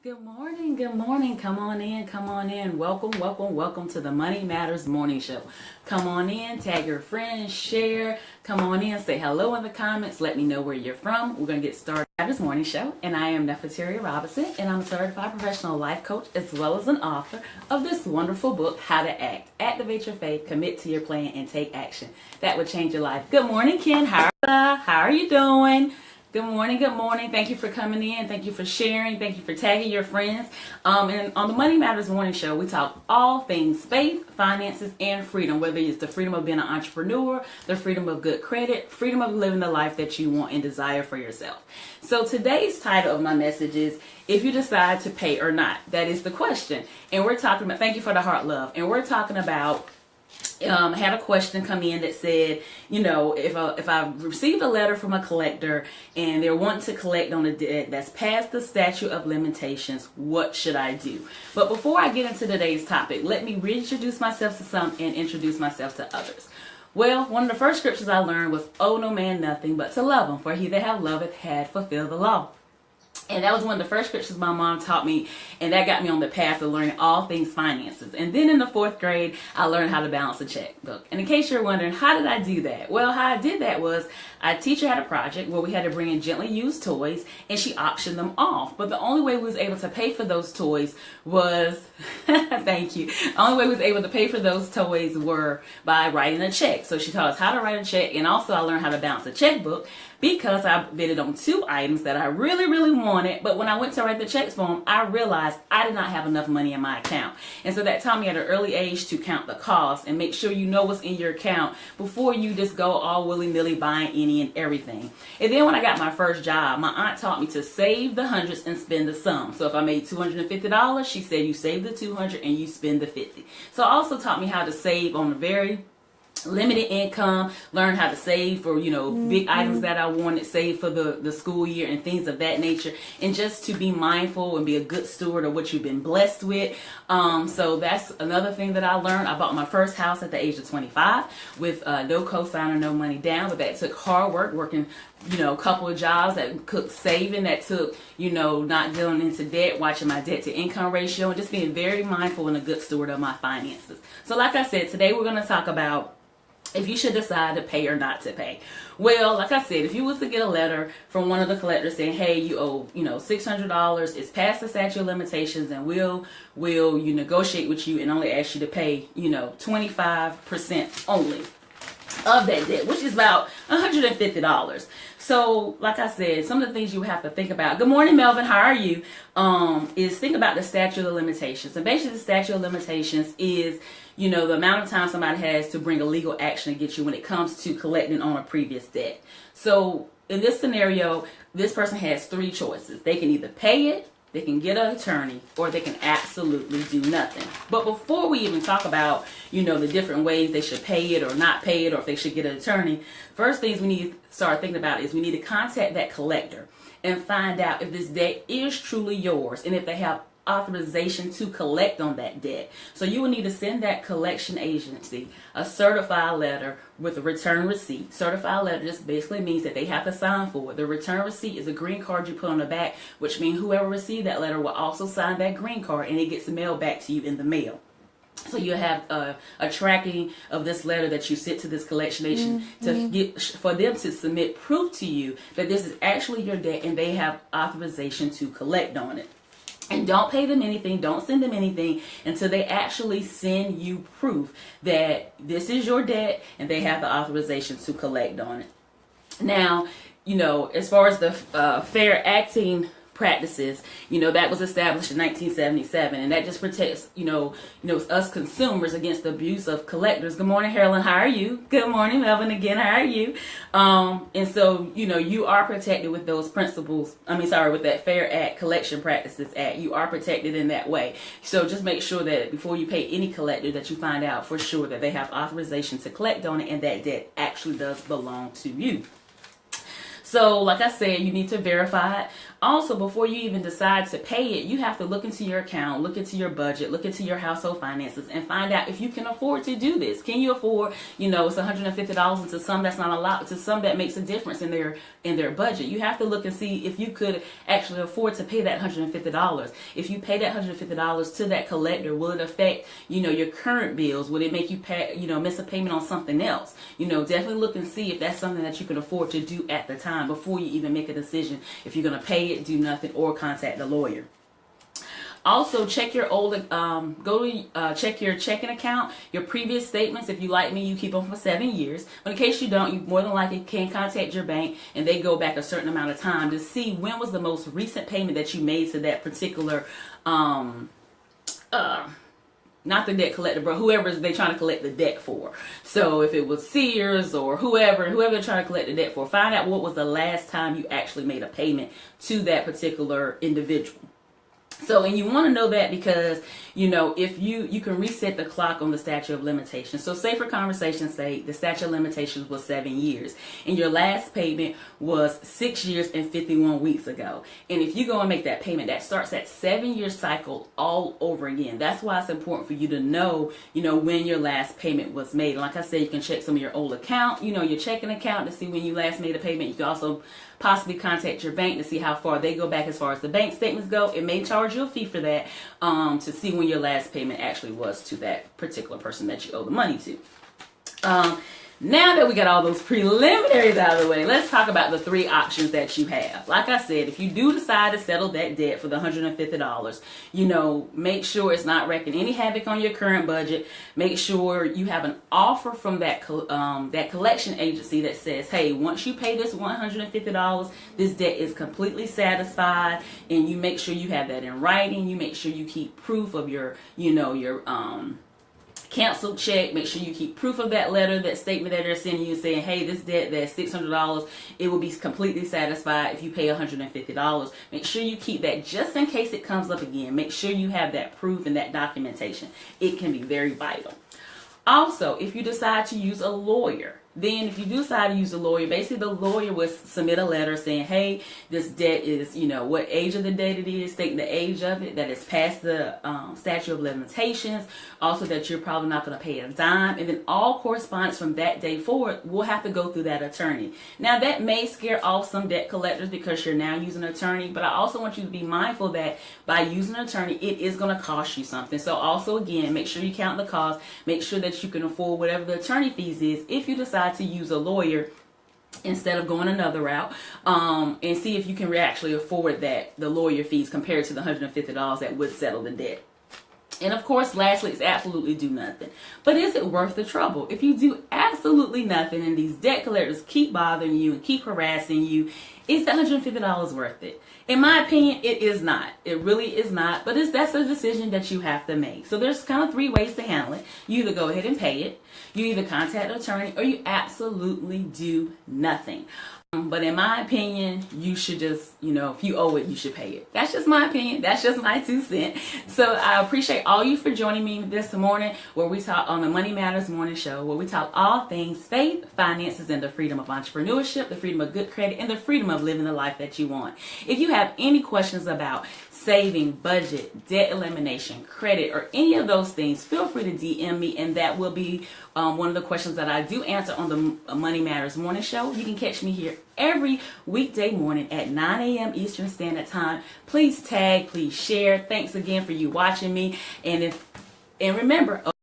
Good morning, good morning. Come on in, come on in. Welcome, welcome, welcome to the Money Matters Morning Show. Come on in, tag your friends, share. Come on in, say hello in the comments. Let me know where you're from. We're going to get started with this morning show. And I am Nefateria and I'm a certified professional life coach as well as an author of this wonderful book, How to Act. Activate your faith, commit to your plan, and take action. That would change your life. Good morning, Ken. How are you doing? Good morning, good morning. Thank you for coming in. Thank you for sharing. Thank you for tagging your friends. And on the Money Matters Morning Show, we talk all things faith, finances, and freedom, whether it's the freedom of being an entrepreneur, the freedom of good credit, freedom of living the life that you want and desire for yourself. So today's title of my message is, if you decide to pay or not. That is the question. And we're talking about, thank you for the heart love. And we're talking about had a question come in that said, if I received a letter from a collector and they're wanting to collect on a debt that's past the statute of limitations, what should I do? But before I get into today's topic, let me reintroduce myself to some and introduce myself to others. Well, one of the first scriptures I learned was, owe no man nothing but to love him, for he that hath loveth had fulfilled the law. And that was one of the first scriptures my mom taught me, and that got me on the path of learning all things finances. And then in the 4th grade, I learned how to balance a checkbook. And in case you're wondering, how did I do that? Well, how I did that was, a teacher had a project where we had to bring in gently used toys, and she auctioned them off. But the only way we was able to pay for those toys was, thank you, the only way we was able to pay for those toys were by writing a check. So she taught us how to write a check, and also I learned how to balance a checkbook, because I bid it on 2 items that I really, really wanted. But when I went to write the checks for them, I realized I did not have enough money in my account. And so that taught me at an early age to count the cost and make sure you know what's in your account before you just go all willy-nilly buying any and everything. And then when I got my first job, my aunt taught me to save the hundreds and spend the sum. So if I made $250, she said you save the 200 and you spend the 50. So it also taught me how to save on a very limited income, learn how to save for, big items that I wanted, save for the school year and things of that nature, and just to be mindful and be a good steward of what you've been blessed with. So that's another thing that I learned. I bought my first house at the age of 25 with no cosigner, no money down, but that took hard work, working a couple of jobs, that took saving, that took, not going into debt, watching my debt to income ratio, and just being very mindful and a good steward of my finances. So like I said, today we're going to talk about if you should decide to pay or not to pay. Well, like I said, if you was to get a letter from one of the collectors saying, hey, you owe, $600, it's past the statute of limitations, and we'll negotiate with you and only ask you to pay, 25% only of that debt, which is about $150. So, like I said, some of the things you have to think about. Good morning, Melvin. How are you? Is think about the statute of limitations. And basically, the statute of limitations is, the amount of time somebody has to bring a legal action against you when it comes to collecting on a previous debt. So, in this scenario, this person has 3 choices. They can either pay it, they can get an attorney, or they can absolutely do nothing. But before we even talk about, the different ways they should pay it or not pay it, or if they should get an attorney, first things we need to start thinking about is we need to contact that collector and find out if this debt is truly yours and if they have authorization to collect on that debt. So you will need to send that collection agency a certified letter with a return receipt. Certified letter just basically means that they have to sign for it. The return receipt is a green card you put on the back, which means whoever received that letter will also sign that green card, and it gets mailed back to you in the mail. So you have a tracking of this letter that you sent to this collection agent to get for them to submit proof to you that this is actually your debt and they have authorization to collect on it. And don't pay them anything, don't send them anything until they actually send you proof that this is your debt and they have the authorization to collect on it. Now, as far as the fair acting practices, that was established in 1977, and that just protects, us consumers against the abuse of collectors. Good morning, Carolyn. How are you? Good morning, Melvin. Again, how are you? And so, you are protected with those principles. With that Fair Act Collection Practices Act, you are protected in that way. So just make sure that before you pay any collector that you find out for sure that they have authorization to collect on it and that debt actually does belong to you. So like I said, you need to verify it. Also, before you even decide to pay it, you have to look into your account, look into your budget, look into your household finances, and find out if you can afford to do this. Can you afford, it's $150, and to some that's not a lot, to some that makes a difference in their budget. You have to look and see if you could actually afford to pay that $150. If you pay that $150 to that collector, will it affect, your current bills? Will it make you pay, miss a payment on something else? Definitely look and see if that's something that you can afford to do at the time before you even make a decision if you're going to pay it, do nothing, or contact the lawyer. Also, check your old, check your checking account, your previous statements. If you like me, you keep them for 7 years. But in case you don't, you more than likely can contact your bank, and they go back a certain amount of time to see when was the most recent payment that you made to that particular, not the debt collector, but whoever they're trying to collect the debt for. So if it was Sears or whoever they're trying to collect the debt for, find out what was the last time you actually made a payment to that particular individual. So, and you want to know that because, if you can reset the clock on the statute of limitations. So say for conversation's sake, the statute of limitations was 7 years and your last payment was 6 years and 51 weeks ago. And if you go and make that payment, that starts that 7-year cycle all over again. That's why it's important for you to know, when your last payment was made. And like I said, you can check some of your old account, your checking account to see when you last made a payment. You can also possibly contact your bank to see how far they go back as far as the bank statements go. It may charge you a fee for that, to see when your last payment actually was to that particular person that you owe the money to. Now that we got all those preliminaries out of the way, let's talk about the 3 options that you have. Like I said, if you do decide to settle that debt for the $150, make sure it's not wreaking any havoc on your current budget. Make sure you have an offer from that collection agency that says, hey, once you pay this $150, this debt is completely satisfied, and you make sure you have that in writing. You make sure you keep proof of your, canceled check. Make sure you keep proof of that letter, that statement that they're sending you saying, hey, this debt that's $600, it will be completely satisfied if you pay $150. Make sure you keep that just in case it comes up again. Make sure you have that proof and that documentation. It can be very vital. Also, if you decide to use a lawyer, then if you do decide to use a lawyer, basically the lawyer will submit a letter saying, hey, this debt is, what age of the debt it is, stating the age of it, that it's past the statute of limitations, also that you're probably not going to pay a dime, and then all correspondence from that day forward will have to go through that attorney. Now that may scare off some debt collectors because you're now using an attorney, but I also want you to be mindful that by using an attorney, it is going to cost you something. So also, again, make sure you count the cost, make sure that you can afford whatever the attorney fees is if you decide to use a lawyer instead of going another route, and see if you can actually afford the lawyer fees compared to the $150 that would settle the debt. And of course, lastly, it's absolutely do nothing. But is it worth the trouble? If you do absolutely nothing and these debt collectors keep bothering you and keep harassing you, is the $150 worth it? In my opinion, it is not. It really is not. But that's a decision that you have to make. So there's kind of 3 ways to handle it. You either go ahead and pay it, you either contact an attorney, or you absolutely do nothing. But in my opinion, you should just, if you owe it, you should pay it. That's just my opinion. That's just my 2 cents. So I appreciate all you for joining me this morning, where we talk on the Money Matters Morning Show, where we talk all things faith, finances, and the freedom of entrepreneurship, the freedom of good credit, and the freedom of living the life that you want. If you have any questions about saving, budget, debt elimination, credit, or any of those things, feel free to DM me, and that will be one of the questions that I do answer on the Money Matters Morning Show. You can catch me here every weekday morning at 9 a.m. Eastern Standard Time. Please tag, please share. Thanks again for you watching me, and remember,